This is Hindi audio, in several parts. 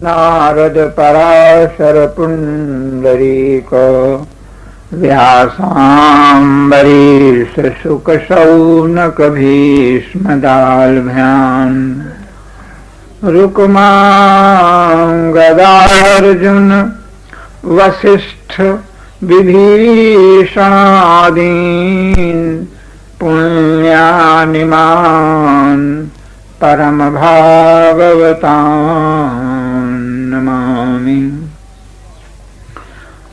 नारद पराशर पुंडरीक व्यासाम्बरीश शुक शौनक भीष्म दाल्भ्यान् रुक्मांगदार्जुन वसिष्ठ विभीषणादीन् पुण्यानिमान् परम भागवतान् नमामि।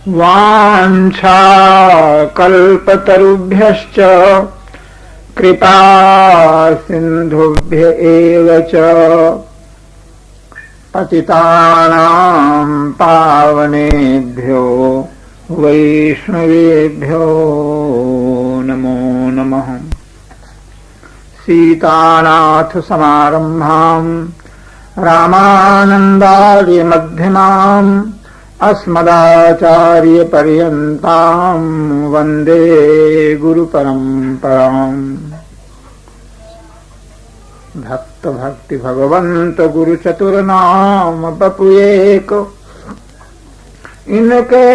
वाञ्छाकल्पतरुभ्यश्च कृपा सिन्धुभ्य एव च पतितानां पावनेभ्यो वैष्णवेभ्यो नमो नमः। सीतानाथ समारम्भां रामानन्दार्य मध्यमाम् अस्मदाचार्यपर्यन्तां वन्दे गुरुपरम्पराम्। भक्त भक्ति भगवंत गुरु चतुर्नाम बपुएक इनके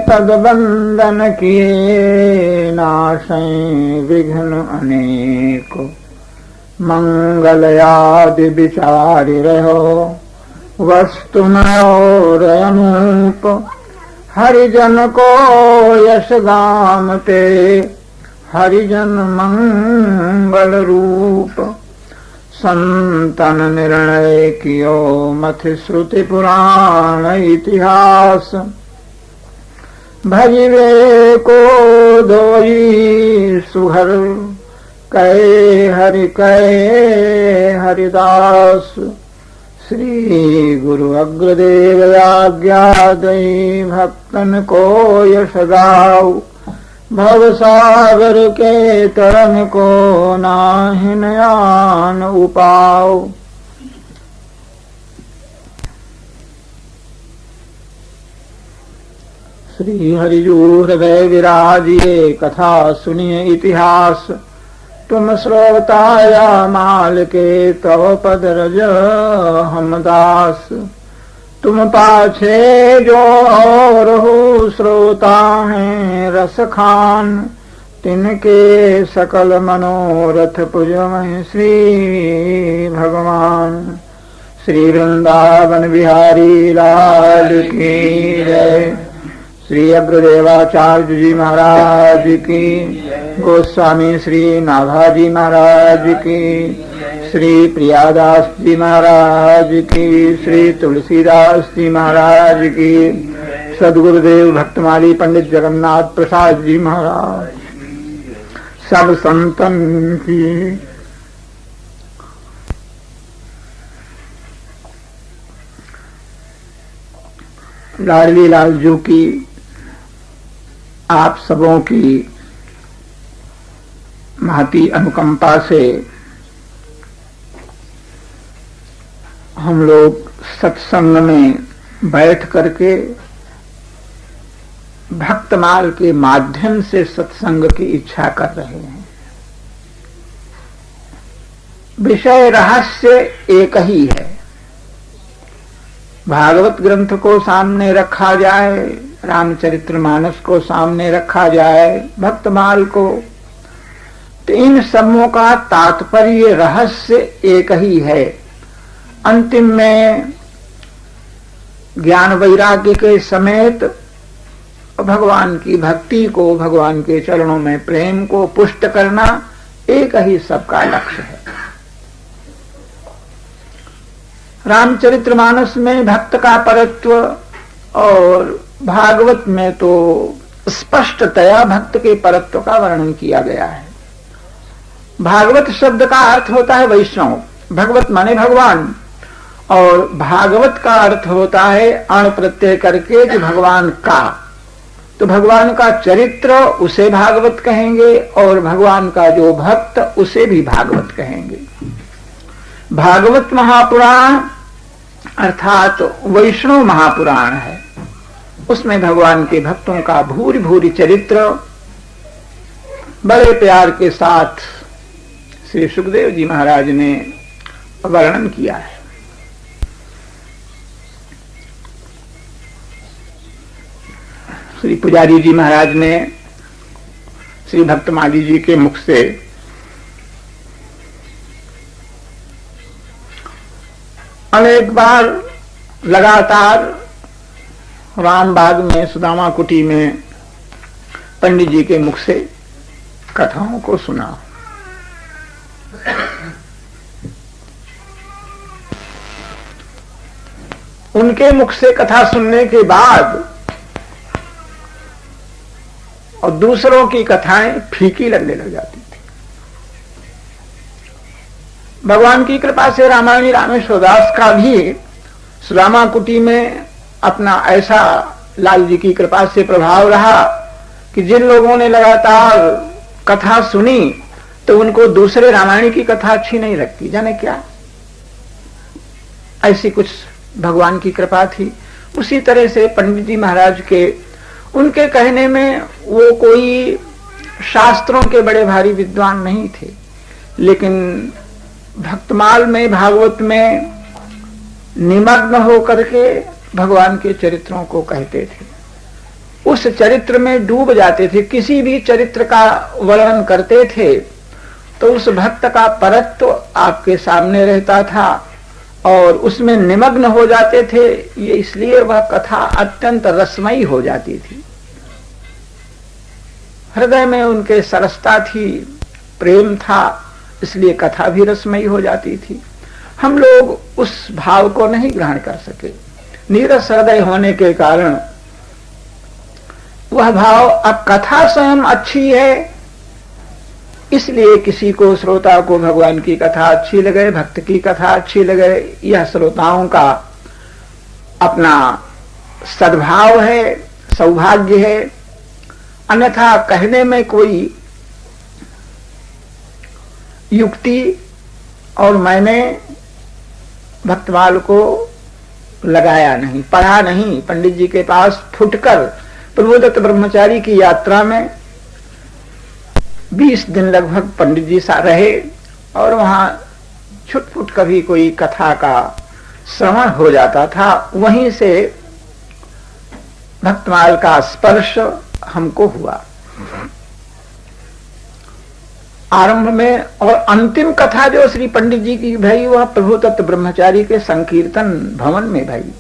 तदबंधन किए नाशै विघ्न अनेक। मंगलयादि विचारि रहो वस्तु और अनूप। हरिजन को यश गामते हरिजन मंगल रूप। संतन निर्णय कियो मथ श्रुति पुराण इतिहास। भजिवे को दोई सुहर कहे हरिदास। श्री गुरु अग्रदेव आज्ञा दई भक्तन को यश गाओ। भवसागर के तरन को नाहिन आन उपाओ। श्री हरिजू हृदय विराजिए कथा सुनिए इतिहास। तुम श्रोताया माल के तव पद रज हम दास। तुम पाछे जो और हो श्रोता हैं रस खान। तिनके सकल मनोरथ पुजमहि श्री भगवान। श्री वृंदावन बिहारी लाल की जय। श्री अग्रदेवाचार्य जी महाराज की। गोस्वामी श्री नाभाजी महाराज की। श्री प्रियादास जी महाराज की। श्री तुलसीदास जी महाराज की। सदगुरुदेव भक्तमाली पंडित जगन्नाथ प्रसाद जी महाराज सब संतन की। लाडली लालजू की आप सबों की महती अनुकंपा से हम लोग सत्संग में बैठ करके भक्तमाल के माध्यम से सत्संग की इच्छा कर रहे हैं। विषय रहस्य एक ही है। भागवत ग्रंथ को सामने रखा जाए, रामचरितमानस को सामने रखा जाए, भक्तमाल को, तो इन सबों का तात्पर्य रहस्य एक ही है। अंतिम में ज्ञान वैराग्य के समेत भगवान की भक्ति को, भगवान के चरणों में प्रेम को पुष्ट करना एक ही सबका लक्ष्य है। रामचरितमानस में भक्त का परत्व और भागवत में तो स्पष्टतया भक्त के परत्व का वर्णन किया गया है। भागवत शब्द का अर्थ होता है वैष्णव, भगवत माने भगवान, और भागवत का अर्थ होता है अण प्रत्यय करके कि भगवान का। तो भगवान का चरित्र उसे भागवत कहेंगे और भगवान का जो भक्त उसे भी भागवत कहेंगे। भागवत महापुराण अर्थात वैष्णव महापुराण है। उसमें भगवान के भक्तों का भूरि भूरि चरित्र बड़े प्यार के साथ श्री सुखदेव जी महाराज ने वर्णन किया है। श्री पुजारी जी महाराज ने श्री भक्तमाली जी के मुख से अनेक बार लगातार रामबाग में सुदामा कुटी में पंडित जी के मुख से कथाओं को सुना। उनके मुख से कथा सुनने के बाद और दूसरों की कथाएं फीकी लगने लग जाती थी। भगवान की कृपा से रामायणी रामेश्वर दास का भी सुदामा कुटी में अपना ऐसा लाल जी की कृपा से प्रभाव रहा कि जिन लोगों ने लगातार कथा सुनी तो उनको दूसरे रामायणी की कथा अच्छी नहीं लगती, जाने क्या ऐसी कुछ भगवान की कृपा थी। उसी तरह से पंडित जी महाराज के उनके कहने में वो कोई शास्त्रों के बड़े भारी विद्वान नहीं थे, लेकिन भक्तमाल में भागवत में निमग्न होकर के भगवान के चरित्रों को कहते थे, उस चरित्र में डूब जाते थे। किसी भी चरित्र का वर्णन करते थे तो उस भक्त का परत्व आपके सामने रहता था और उसमें निमग्न हो जाते थे। ये इसलिए वह कथा अत्यंत रसमयी हो जाती थी। हृदय में उनके सरसता थी, प्रेम था, इसलिए कथा भी रसमयी हो जाती थी। हम लोग उस भाव को नहीं ग्रहण कर सके। नीरस हृदय होने के कारण वह भाव, अब कथा स्वयं अच्छी है इसलिए किसी को, श्रोता को भगवान की कथा अच्छी लगे, भक्त की कथा अच्छी लगे, यह श्रोताओं का अपना सद्भाव है, सौभाग्य है। अन्यथा कहने में कोई युक्ति और मैंने भक्तमाल को लगाया नहीं, पढ़ा नहीं। पंडित जी के पास फुटकर प्रभुदत्त ब्रह्मचारी की यात्रा में 20 दिन लगभग पंडित जी सा रहे और वहां छुटपुट कभी कोई कथा का श्रवण हो जाता था। वहीं से भक्तमाल का स्पर्श हमको हुआ आरंभ में। और अंतिम कथा जो श्री पंडित जी की भई वह प्रभुदत्त ब्रह्मचारी के संकीर्तन भवन में भई।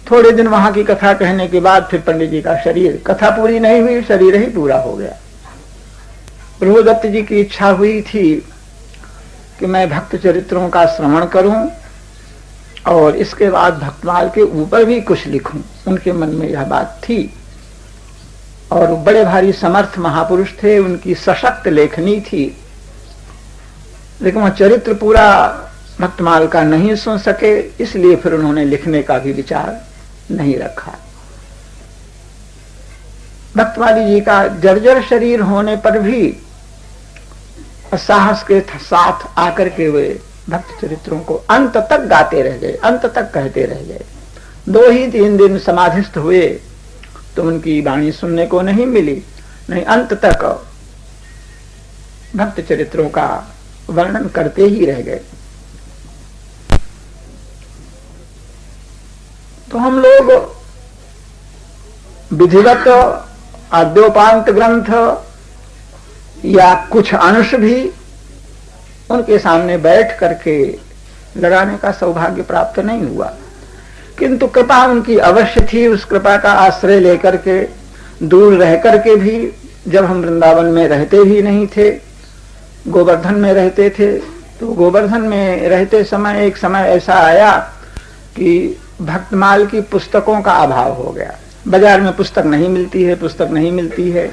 थोड़े दिन वहां की कथा कहने के बाद फिर पंडित जी का शरीर, कथा पूरी नहीं हुई, शरीर ही पूरा हो गया। प्रभुदत्त जी की इच्छा हुई थी कि मैं भक्त चरित्रों का श्रवण करूं और इसके बाद भक्तमाल के ऊपर भी कुछ लिखूं। उनके मन में यह बात थी और बड़े भारी समर्थ महापुरुष थे, उनकी सशक्त लेखनी थी, लेकिन वह चरित्र पूरा भक्तमाल का नहीं सुन सके, इसलिए फिर उन्होंने लिखने का भी विचार नहीं रखा। भक्तमाली जी का जर्जर शरीर होने पर भी साहस के साथ आकर के वे भक्त चरित्रों को अंत तक गाते रह गए, अंत तक कहते रह गए। 2 ही 3 दिन समाधिस्थ हुए तो उनकी वाणी सुनने को नहीं मिली, नहीं अंत तक भक्त चरित्रों का वर्णन करते ही रह गए। तो हम लोग विधिवत आद्योपांत ग्रंथ या कुछ अंश भी उनके सामने बैठ करके लगाने का सौभाग्य प्राप्त नहीं हुआ, किंतु कृपा उनकी अवश्य थी। उस कृपा का आश्रय लेकर के दूर रह करके भी, जब हम वृंदावन में रहते भी नहीं थे, गोवर्धन में रहते थे, तो गोवर्धन में रहते समय एक समय ऐसा आया कि भक्तमाल की पुस्तकों का अभाव हो गया। बाजार में पुस्तक नहीं मिलती है, पुस्तक नहीं मिलती है।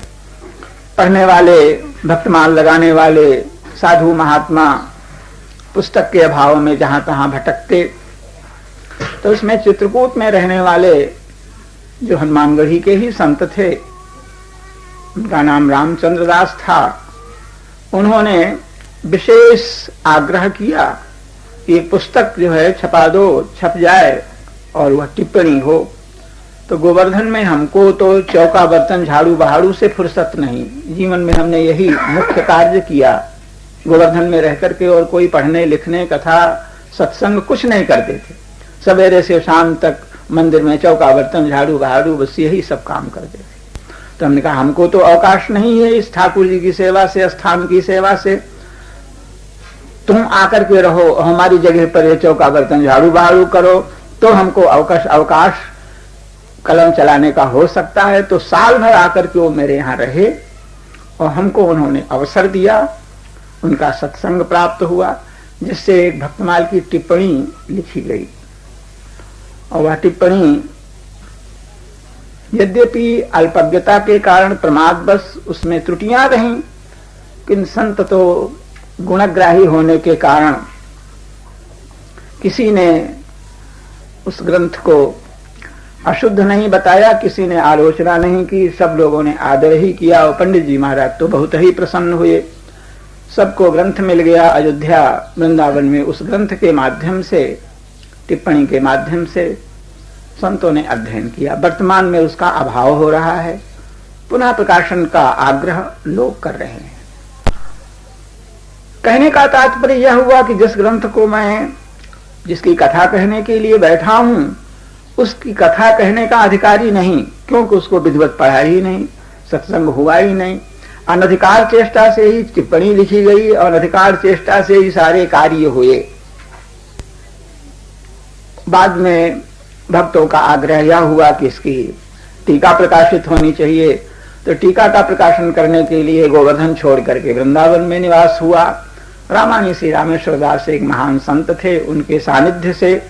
पढ़ने वाले, भक्तमाल लगाने वाले साधु महात्मा पुस्तक के अभाव में जहां तहां भटकते। तो उसमें चित्रकूट में रहने वाले जो हनुमानगढ़ी के ही संत थे, उनका नाम रामचंद्र दास था, उन्होंने विशेष आग्रह किया कि एक पुस्तक जो है छपा दो, छप जाए और वह टिप्पणी हो। तो गोवर्धन में हमको तो चौका बर्तन झाड़ू बहाड़ू से फुर्सत नहीं, जीवन में हमने यही मुख्य कार्य किया। गोवर्धन में रह करके और कोई पढ़ने लिखने, कथा, सत्संग कुछ नहीं करते थे। सवेरे से शाम तक मंदिर में चौका बर्तन झाड़ू बहाड़ू बस यही सब काम करते थे। तो हमने कहा हमको तो अवकाश नहीं है इस ठाकुर जी की सेवा से, स्थान की सेवा से, तुम आकर के रहो हमारी जगह पर ये चौका बर्तन झाड़ू बहाड़ू करो तो हमको अवकाश कलम चलाने का हो सकता है। तो साल भर आकर के वो मेरे यहाँ रहे और हमको उन्होंने अवसर दिया, उनका सत्संग प्राप्त हुआ, जिससे एक भक्तमाल की टिप्पणी लिखी गई। और वह टिप्पणी यद्यपि अल्पज्ञता के कारण प्रमादवश उसमें त्रुटियां रहीं, किंतु संत तो गुणग्राही होने के कारण किसी ने उस ग्रंथ को अशुद्ध नहीं बताया, किसी ने आलोचना नहीं की, सब लोगों ने आदर ही किया। और पंडित जी महाराज तो बहुत ही प्रसन्न हुए, सबको ग्रंथ मिल गया। अयोध्या वृंदावन में उस ग्रंथ के माध्यम से, टिप्पणी के माध्यम से संतों ने अध्ययन किया। वर्तमान में उसका अभाव हो रहा है, पुनः प्रकाशन का आग्रह लोग कर रहे हैं। कहने का तात्पर्य यह हुआ कि जिस ग्रंथ को मैं, जिसकी कथा कहने के लिए बैठा हूं, उसकी कथा कहने का अधिकारी नहीं, क्योंकि उसको विधिवत पढ़ा ही नहीं, सत्संग हुआ ही नहीं। अनधिकार चेष्टा से ही टिप्पणी लिखी गई और अनधिकार चेष्टा से ही सारे कार्य हुए। बाद में भक्तों का आग्रह यह हुआ कि इसकी टीका प्रकाशित होनी चाहिए, तो टीका का प्रकाशन करने के लिए गोवर्धन छोड़ करके वृंदावन में निवास हुआ। रामानी श्री रामेश्वर दास एक महान संत थे, उनके सानिध्य से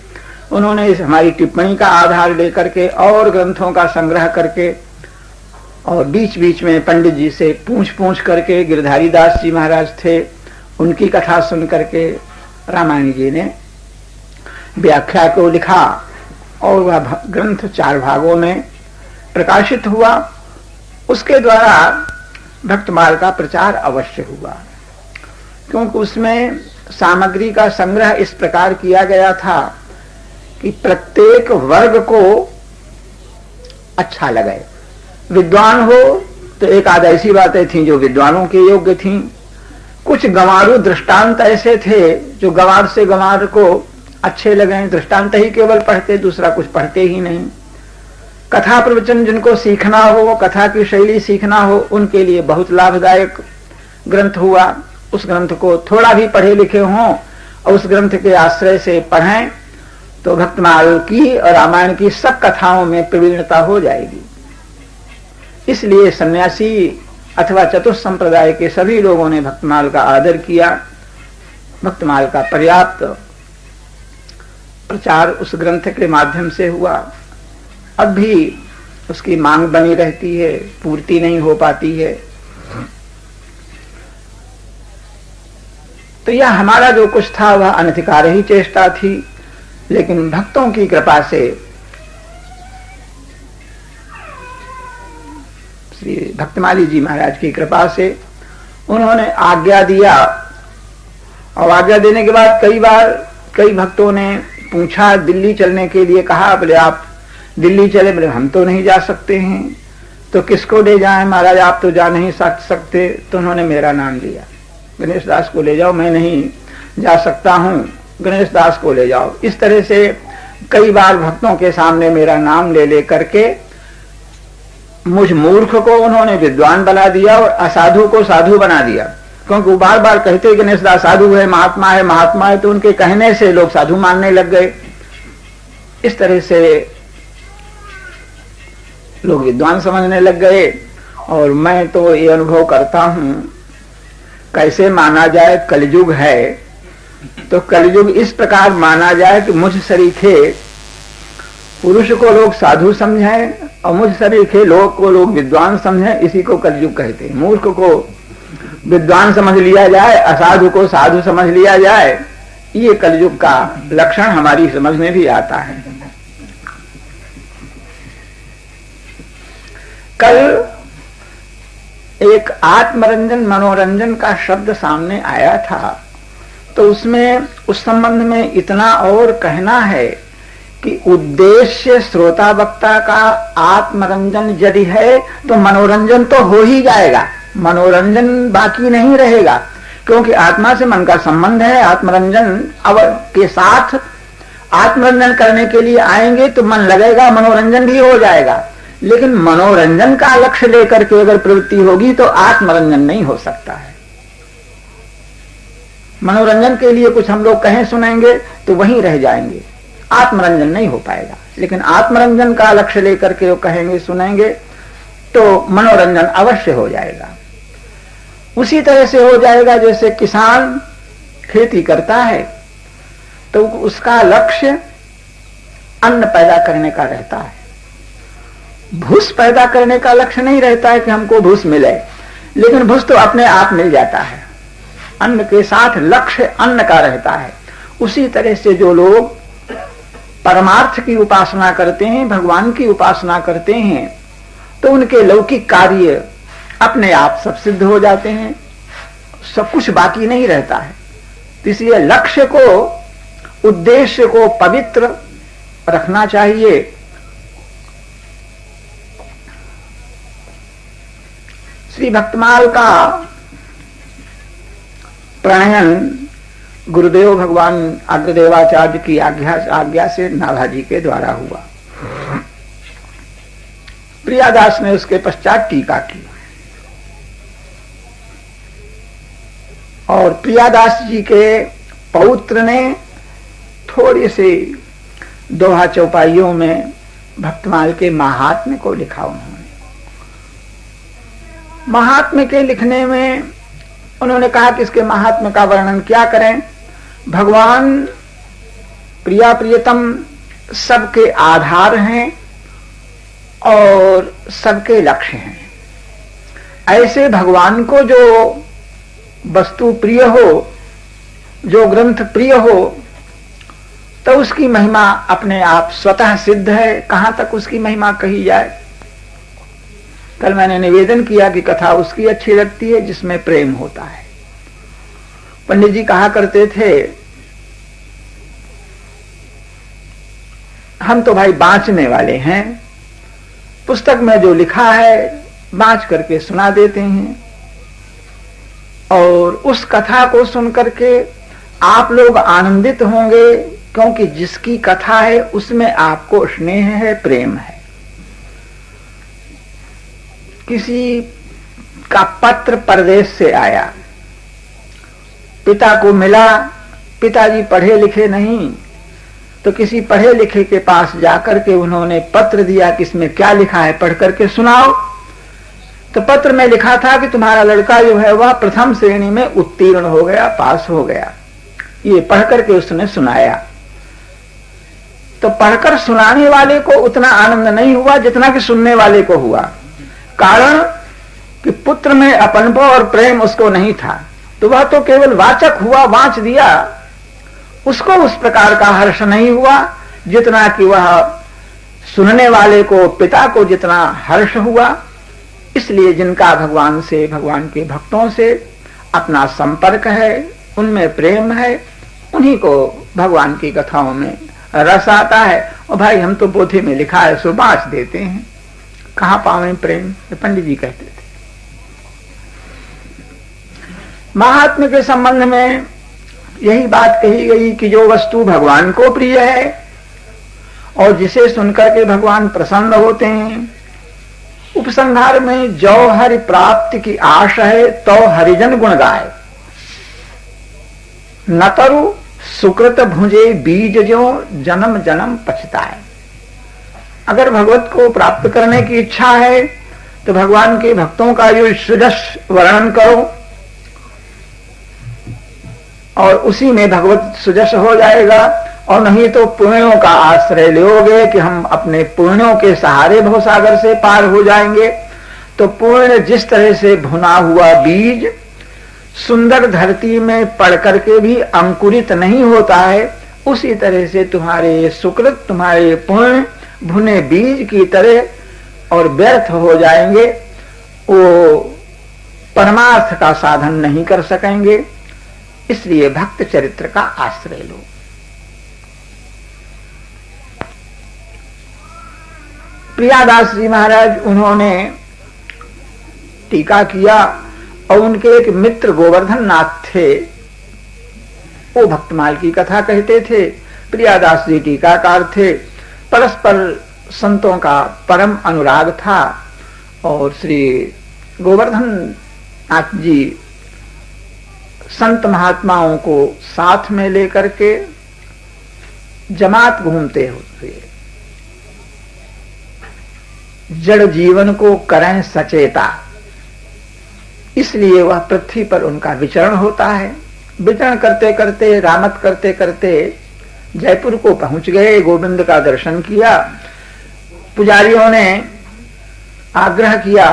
उन्होंने इस हमारी टिप्पणी का आधार लेकर के और ग्रंथों का संग्रह करके और बीच बीच में पंडित जी से पूछ करके, गिरधारी दास जी महाराज थे, उनकी कथा सुन करके रामानी जी ने व्याख्या को लिखा और वह ग्रंथ 4 भागों में प्रकाशित हुआ। उसके द्वारा भक्तमाल का प्रचार अवश्य हुआ, क्योंकि उसमें सामग्री का संग्रह इस प्रकार किया गया था कि प्रत्येक वर्ग को अच्छा लगे। विद्वान हो तो एक आध ऐसी बातें थीं जो विद्वानों के योग्य थीं, कुछ गंवारू दृष्टांत ऐसे थे जो गंवार से गंवार को अच्छे लगे। दृष्टांत ही केवल पढ़ते, दूसरा कुछ पढ़ते ही नहीं। कथा प्रवचन जिनको सीखना हो, कथा की शैली सीखना हो, उनके लिए बहुत लाभदायक ग्रंथ हुआ। उस ग्रंथ को थोड़ा भी पढ़े लिखे हों और उस ग्रंथ के आश्रय से पढ़ें तो भक्तमाल की और रामायण की सब कथाओं में प्रवीणता हो जाएगी। इसलिए सन्यासी अथवा चतुर्थ संप्रदाय के सभी लोगों ने भक्तमाल का आदर किया। भक्तमाल का पर्याप्त प्रचार उस ग्रंथ के माध्यम से हुआ। अब भी उसकी मांग बनी रहती है, पूर्ति नहीं हो पाती है। तो यह हमारा जो कुछ था वह अनधिकार ही चेष्टा थी, लेकिन भक्तों की कृपा से, श्री भक्तमाली जी महाराज की कृपा से उन्होंने आज्ञा दिया। और आज्ञा देने के बाद कई भक्तों ने पूछा, दिल्ली चलने के लिए कहा। बोले आप दिल्ली चले? बोले हम तो नहीं जा सकते हैं। तो किसको ले जाएं महाराज, आप तो जा नहीं सकते। तो उन्होंने मेरा नाम लिया, गणेश दास को ले जाओ, मैं नहीं जा सकता हूं, गणेश दास को ले जाओ। इस तरह से कई बार भक्तों के सामने मेरा नाम ले करके मुझ मूर्ख को उन्होंने विद्वान बना दिया और असाधु को साधु बना दिया। क्योंकि वो बार बार कहते गणेश दास साधु है, महात्मा है, महात्मा है, तो उनके कहने से लोग साधु मानने लग गए। इस तरह से लोग विद्वान समझने लग गए। और मैं तो ये अनुभव करता हूं, कैसे माना जाए, कलयुग है तो कलयुग इस प्रकार माना जाए कि मुझ सरीखे पुरुष को लोग साधु समझें और मुझ सरीखे लोग को लोग विद्वान समझें, इसी को कलयुग कहते हैं। मूर्ख को विद्वान समझ लिया जाए, असाधु को साधु समझ लिया जाए, ये कलयुग का लक्षण हमारी समझ में भी आता है। कल एक आत्मरंजन मनोरंजन का शब्द सामने आया था, तो उसमें उस संबंध में इतना और कहना है कि उद्देश्य श्रोता वक्ता का आत्मरंजन यदि है तो मनोरंजन तो हो ही जाएगा, मनोरंजन बाकी नहीं रहेगा। क्योंकि आत्मा से मन का संबंध है, आत्मरंजन के साथ आत्मरंजन करने के लिए आएंगे तो मन लगेगा, मनोरंजन भी हो जाएगा, लेकिन मनोरंजन का लक्ष्य लेकर के अगर प्रवृत्ति होगी तो आत्मरंजन नहीं हो सकता है। मनोरंजन के लिए कुछ हम लोग कहें सुनेंगे तो वहीं रह जाएंगे, आत्मरंजन नहीं हो पाएगा। लेकिन आत्मरंजन का लक्ष्य लेकर के वो कहेंगे सुनेंगे तो मनोरंजन अवश्य हो जाएगा। उसी तरह से हो जाएगा जैसे किसान खेती करता है तो उसका लक्ष्य अन्न पैदा करने का रहता है, भूस पैदा करने का लक्ष्य नहीं रहता है कि हमको भूस मिले, लेकिन भूस तो अपने आप मिल जाता है। अन्न के साथ लक्ष्य अन्न का रहता है। उसी तरह से जो लोग परमार्थ की उपासना करते हैं, भगवान की उपासना करते हैं, तो उनके लौकिक कार्य अपने आप सब सिद्ध हो जाते हैं, सब कुछ बाकी नहीं रहता है। तो इसलिए लक्ष्य को, उद्देश्य को पवित्र रखना चाहिए। श्री भक्तमाल का प्रणयन गुरुदेव भगवान अग्रदेवाचार्य की आज्ञा से नाभाजी के द्वारा हुआ। प्रियादास ने उसके पश्चात टीका की और प्रियादास जी के पौत्र ने थोड़ी सी दोहा चौपाइयों में भक्तमाल के महात्म्य को लिखा। उन्होंने महात्म्य के लिखने में उन्होंने कहा कि इसके महात्म्य का वर्णन क्या करें। भगवान प्रिया प्रियतम सबके आधार हैं और सबके लक्ष्य हैं। ऐसे भगवान को जो वस्तु प्रिय हो, जो ग्रंथ प्रिय हो, तो उसकी महिमा अपने आप स्वतः सिद्ध है। कहां तक उसकी महिमा कही जाए। कल मैंने निवेदन किया कि कथा उसकी अच्छी लगती है जिसमें प्रेम होता है। पंडित जी कहा करते थे, हम तो भाई बांचने वाले हैं, पुस्तक में जो लिखा है बांच करके सुना देते हैं और उस कथा को सुन करके आप लोग आनंदित होंगे, क्योंकि जिसकी कथा है उसमें आपको स्नेह है, प्रेम है। किसी का पत्र परदेश से आया, पिता को मिला, पिताजी पढ़े लिखे नहीं, तो किसी पढ़े लिखे के पास जाकर के उन्होंने पत्र दिया कि इसमें क्या लिखा है, पढ़ करके सुनाओ। तो पत्र में लिखा था कि तुम्हारा लड़का जो है वह प्रथम श्रेणी में उत्तीर्ण हो गया, पास हो गया। ये पढ़ करके उसने सुनाया। तो पढ़कर सुनाने वाले को उतना आनंद नहीं हुआ जितना कि सुनने वाले को हुआ। कारण कि पुत्र में अपनत्व और प्रेम उसको नहीं था, तो वह तो केवल वाचक हुआ, वांच दिया। उसको उस प्रकार का हर्ष नहीं हुआ जितना कि वह सुनने वाले को, पिता को जितना हर्ष हुआ। इसलिए जिनका भगवान से, भगवान के भक्तों से अपना संपर्क है, उनमें प्रेम है, उन्हीं को भगवान की कथाओं में रस आता है। और भाई हम तो पोथी में लिखा है सो बांच देते हैं, कहां पावे प्रेम, पंडित जी कहते थे। महात्म्य के संबंध में यही बात कही गई कि जो वस्तु भगवान को प्रिय है और जिसे सुनकर के भगवान प्रसन्न होते हैं, उपसंहार में जो हरि प्राप्ति की आश है तो हरिजन गुण गाए, न तरु सुकृत भुजे बीज जो जन्म जन्म पछताए। अगर भगवत को प्राप्त करने की इच्छा है तो भगवान के भक्तों का जो सुजस वर्णन करो और उसी में भगवत सुजस हो जाएगा। और नहीं तो पुण्यों का आश्रय लोगे कि हम अपने पुण्यों के सहारे भवसागर से पार हो जाएंगे। तो पुण्य जिस तरह से भुना हुआ बीज सुंदर धरती में पड़ करके भी अंकुरित नहीं होता है, उसी तरह से तुम्हारे सुकृत, तुम्हारे पुण्य भुने बीज की तरह और व्यर्थ हो जाएंगे। वो परमार्थ का साधन नहीं कर सकेंगे। इसलिए भक्त चरित्र का आश्रय लो। प्रियादास जी महाराज उन्होंने टीका किया और उनके एक मित्र गोवर्धन नाथ थे, वो भक्तमाल की कथा कहते थे। प्रियादास जी टीकाकार थे। परस्पर संतों का परम अनुराग था और श्री गोवर्धन नाथ जी संत महात्माओं को साथ में लेकर के जमात घूमते हुए जड़ जीवन को करें सचेता, इसलिए वह पृथ्वी पर उनका विचरण होता है। विचरण करते करते, रामत करते करते जयपुर को पहुंच गए, गोविंद का दर्शन किया। पुजारियों ने आग्रह किया,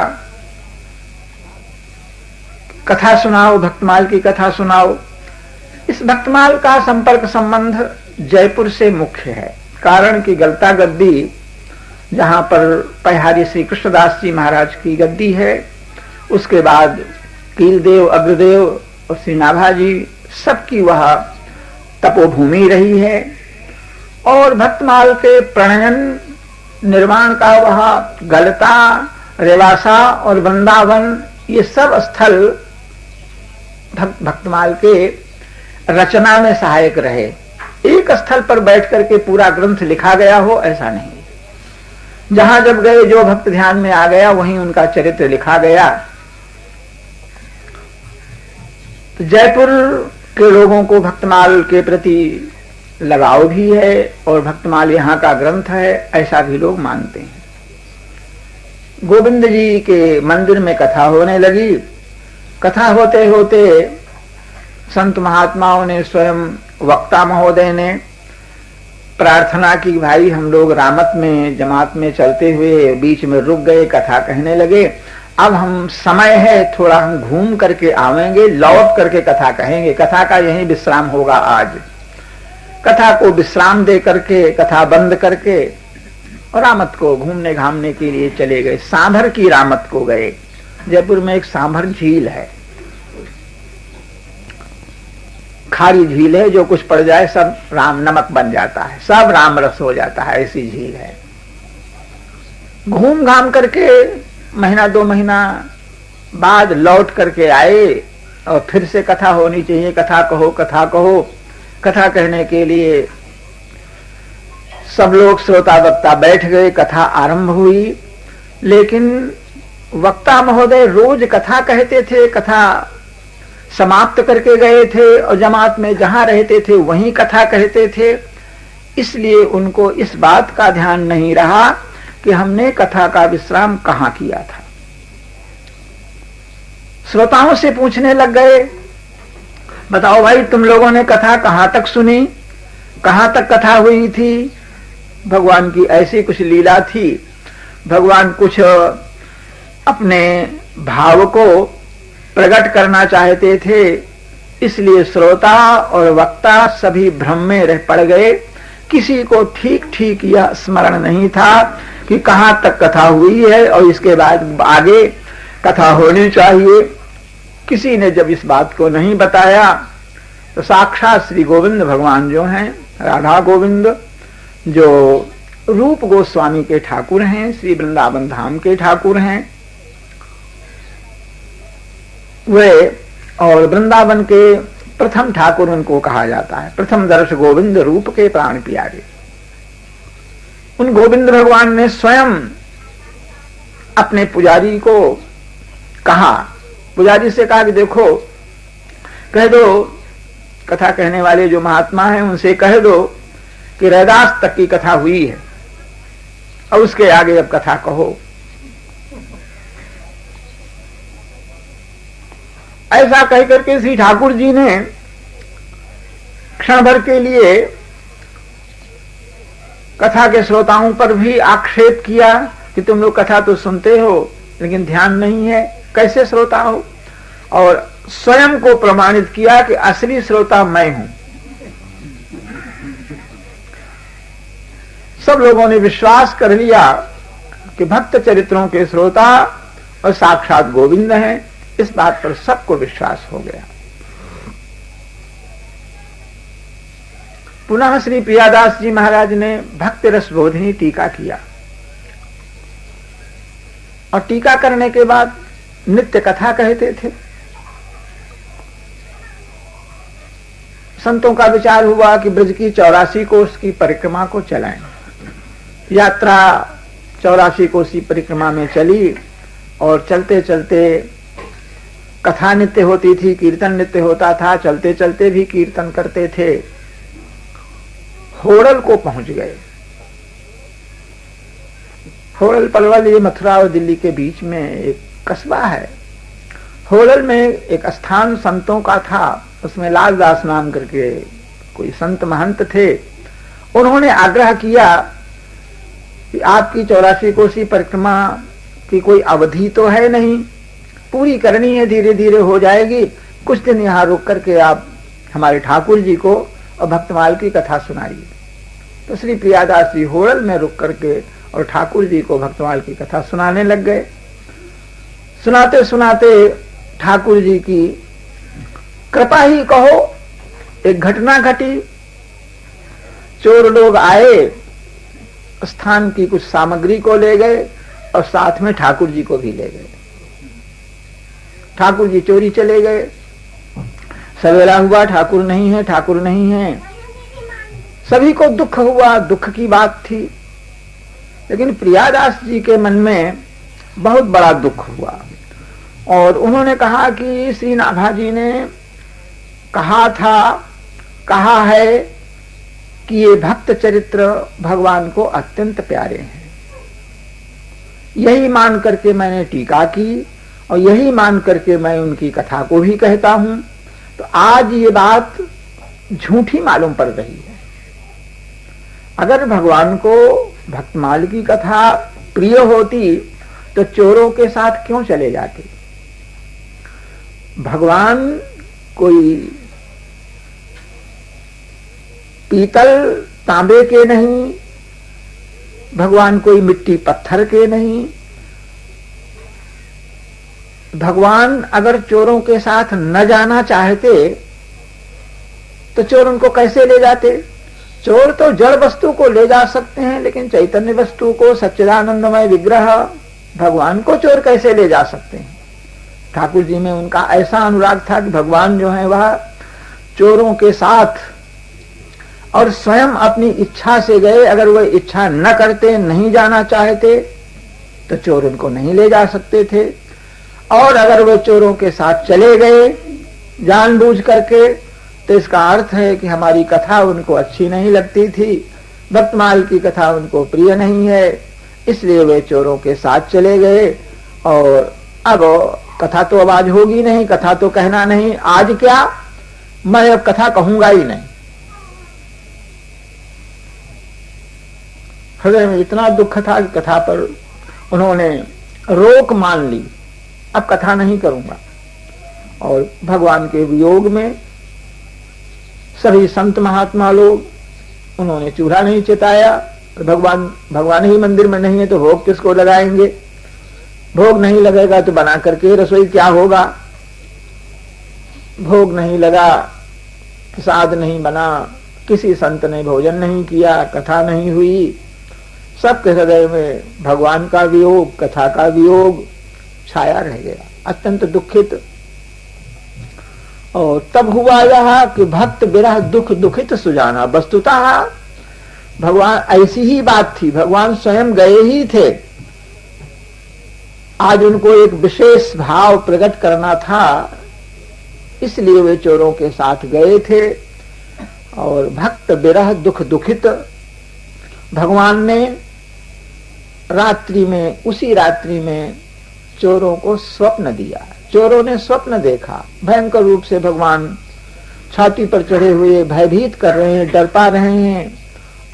कथा सुनाओ, भक्तमाल की कथा सुनाओ। इस भक्तमाल का संपर्क संबंध जयपुर से मुख्य है, कारण कि गलता गद्दी जहां पर पहाड़ी श्री कृष्णदास जी महाराज की गद्दी है, उसके बाद कीलदेव, अग्रदेव और श्री नाभा जी सबकी वह तपोभूमि रही है। और भक्तमाल के प्रणयन निर्माण का वह गलता, रेवासा और वृंदावन, ये सब स्थल भक्तमाल के रचना में सहायक रहे। एक स्थल पर बैठ करके पूरा ग्रंथ लिखा गया हो ऐसा नहीं। जहां जब गए, जो भक्त ध्यान में आ गया, वहीं उनका चरित्र लिखा गया। तो जयपुर के लोगों को भक्तमाल के प्रति लगाव भी है और भक्तमाल यहाँ का ग्रंथ है, ऐसा भी लोग मानते हैं। गोविंद जी के मंदिर में कथा होने लगी। कथा होते होते संत महात्माओं ने, स्वयं वक्ता महोदय ने प्रार्थना की, भाई हम लोग रामत में जमात में चलते हुए बीच में रुक गए, कथा कहने लगे, अब हम समय है थोड़ा हम घूम करके आवेंगे, लौट करके कथा कहेंगे, कथा का यही विश्राम होगा आज। कथा को विश्राम दे करके, कथा बंद करके और रामत को घूमने घामने के लिए चले गए। सांभर की रामत को गए। जयपुर में एक सांभर झील है, खारी झील है, जो कुछ पड़ जाए सब राम नमक बन जाता है, सब राम रस हो जाता है, ऐसी झील है। घूम घाम करके महीना 2 महीना बाद लौट करके आए और फिर से कथा होनी चाहिए, कथा कहो कथा कहो। कथा कहने के लिए सब लोग श्रोता वक्ता बैठ गए, कथा आरंभ हुई। लेकिन वक्ता महोदय रोज कथा कहते थे, कथा समाप्त करके गए थे और जमात में जहां रहते थे वहीं कथा कहते थे। इसलिए उनको इस बात का ध्यान नहीं रहा कि हमने कथा का विश्राम कहां किया था। श्रोताओं से पूछने लग गए, बताओ भाई तुम लोगों ने कथा कहां तक सुनी, कहां तक कथा हुई थी। भगवान की ऐसी कुछ लीला थी, भगवान कुछ अपने भाव को प्रकट करना चाहते थे, इसलिए श्रोता और वक्ता सभी भ्रम में रह पड़ गए। किसी को ठीक ठीक यह स्मरण नहीं था कि कहां तक कथा हुई है और इसके बाद आगे कथा होनी चाहिए। किसी ने जब इस बात को नहीं बताया तो साक्षात श्री गोविंद भगवान जो हैं, राधा गोविंद, जो रूप गोस्वामी के ठाकुर हैं, श्री वृंदावन धाम के ठाकुर हैं, वे और वृंदावन के प्रथम ठाकुर उनको कहा जाता है। प्रथम दर्श गोविंद रूप के प्राण प्यारे। उन गोविंद भगवान ने स्वयं अपने पुजारी को कहा, पुजारी से कहा कि देखो, कह दो, कथा कहने वाले जो महात्मा हैं उनसे कह दो कि रैदास तक की कथा हुई है और उसके आगे अब कथा कहो। ऐसा कह करके श्री ठाकुर जी ने क्षण भर के लिए कथा के श्रोताओं पर भी आक्षेप किया कि तुम लोग कथा तो सुनते हो लेकिन ध्यान नहीं है, कैसे श्रोता हो। और स्वयं को प्रमाणित किया कि असली श्रोता मैं हूं। सब लोगों ने विश्वास कर लिया कि भक्त चरित्रों के श्रोता और साक्षात गोविंद हैं। इस बात पर सबको विश्वास हो गया। पुनः श्री प्रियादास जी महाराज ने भक्त रस बोधिनी टीका किया और टीका करने के बाद नित्य कथा कहते थे। संतों का विचार हुआ कि ब्रज की 84 कोस की परिक्रमा को चलाएं। यात्रा 84 कोसी परिक्रमा में चली और चलते चलते कथा नित्य होती थी, कीर्तन नित्य होता था, चलते चलते भी कीर्तन करते थे। होड़ल को पहुंच गए। होड़ल पलवल ये मथुरा और दिल्ली के बीच में एक कस्बा है। होड़ल में एक स्थान संतों का था, उसमें लालदास नाम करके कोई संत महंत थे। उन्होंने आग्रह किया कि आपकी 84 कोसी परिक्रमा की कोई अवधि तो है नहीं, पूरी करनी है, धीरे धीरे हो जाएगी, कुछ दिन यहाँ रुक करके आप हमारे ठाकुर जी को और भक्तमाल की कथा सुनाइए। तो श्री प्रियादास जी होड़ल में रुक करके और ठाकुर जी को भक्तमाल की कथा सुनाने लग गए। सुनाते सुनाते ठाकुर जी की कृपा ही कहो, एक घटना घटी। चोर लोग आए, स्थान की कुछ सामग्री को ले गए और साथ में ठाकुर जी को भी ले गए। ठाकुर जी चोरी चले गए। सवेरा हुआ, ठाकुर नहीं है, ठाकुर नहीं है। सभी को दुख हुआ, दुख की बात थी। लेकिन प्रियादास जी के मन में बहुत बड़ा दुख हुआ और उन्होंने कहा कि श्री नाभा जी ने कहा है कि ये भक्त चरित्र भगवान को अत्यंत प्यारे हैं। यही मान करके मैंने टीका की और यही मान करके मैं उनकी कथा को भी कहता हूं। तो आज ये बात झूठी मालूम पड़ रही है। अगर भगवान को भक्तमाल की कथा प्रिय होती तो चोरों के साथ क्यों चले जाते? भगवान कोई पीतल तांबे के नहीं, भगवान कोई मिट्टी पत्थर के नहीं। भगवान अगर चोरों के साथ न जाना चाहते तो चोर उनको कैसे ले जाते? चोर तो जड़ वस्तु को ले जा सकते हैं, लेकिन चैतन्य वस्तु को, सच्चिदानंदमय विग्रह भगवान को चोर कैसे ले जा सकते हैं? ठाकुर जी में उनका ऐसा अनुराग था कि भगवान जो है वह चोरों के साथ और स्वयं अपनी इच्छा से गए। अगर वह इच्छा न करते, नहीं जाना चाहते तो चोर उनको नहीं ले जा सकते थे। और अगर वे चोरों के साथ चले गए जानबूझ करके तो इसका अर्थ है कि हमारी कथा उनको अच्छी नहीं लगती थी, भक्तमाल की कथा उनको प्रिय नहीं है, इसलिए वे चोरों के साथ चले गए। और अब कथा तो अब आज होगी नहीं, कथा तो कहना नहीं। आज क्या, मैं अब कथा कहूंगा ही नहीं। हृदय में इतना दुख था कि कथा पर उन्होंने रोक मान ली, अब कथा नहीं करूंगा। और भगवान के वियोग में सभी संत महात्मा लोग, उन्होंने चूल्हा नहीं चिताया। भगवान ही मंदिर में नहीं है तो भोग किसको लगाएंगे? भोग नहीं लगेगा तो बना करके रसोई क्या होगा? भोग नहीं लगा, प्रसाद नहीं बना, किसी संत ने भोजन नहीं किया, कथा नहीं हुई। सबके हृदय में भगवान का वियोग, कथा का वियोग छाया रह गया, अत्यंत दुखित। और तब हुआ यह कि भक्त विरह दुख दुखित सुजाना। वस्तुतः भगवान ऐसी ही बात थी, भगवान स्वयं गए ही थे। आज उनको एक विशेष भाव प्रकट करना था, इसलिए वे चोरों के साथ गए थे। और भक्त विरह दुख दुखित, भगवान ने रात्रि में, उसी रात्रि में चोरों को स्वप्न दिया। चोरों ने स्वप्न देखा, भयंकर रूप से भगवान छाती पर चढ़े हुए भयभीत कर रहे हैं, डरपा रहे हैं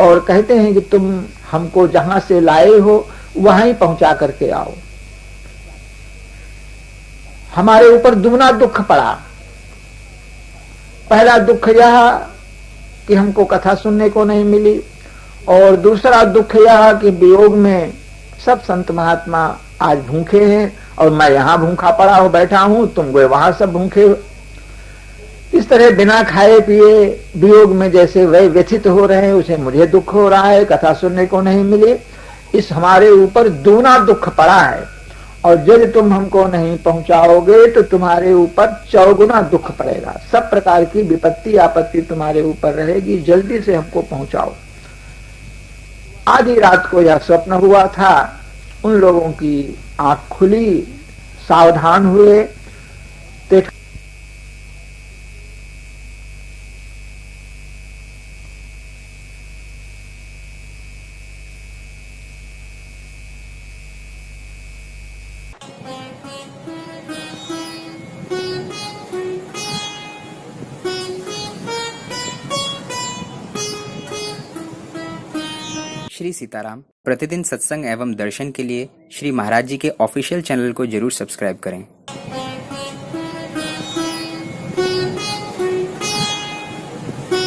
और कहते हैं कि तुम हमको जहां से लाए हो वहीं पहुंचा करके आओ। हमारे ऊपर दुगना दुख पड़ा। पहला दुख यह कि हमको कथा सुनने को नहीं मिली, और दूसरा दुख यह कि वियोग में सब संत महात्मा आज भूखे हैं और मैं यहां भूखा पड़ा हो बैठा हूं, तुम गए वहां सब भूखे हो। इस तरह बिना खाए पिए वियोग में जैसे वे व्यथित हो रहे हैं, उसे मुझे दुख हो रहा है, कथा सुनने को नहीं मिली। इस हमारे ऊपर दूना दुख पड़ा है। और यदि तुम हमको नहीं पहुंचाओगे तो तुम्हारे ऊपर चौगुना दुख पड़ेगा, सब प्रकार की विपत्ति आपत्ति तुम्हारे ऊपर रहेगी, जल्दी से हमको पहुंचाओ। आधी रात को यह स्वप्न हुआ था। उन लोगों की आंख खुली, सावधान हुए। श्री सीताराम प्रतिदिन सत्संग एवं दर्शन के लिए श्री महाराज जी के ऑफिशियल चैनल को जरूर सब्सक्राइब करें।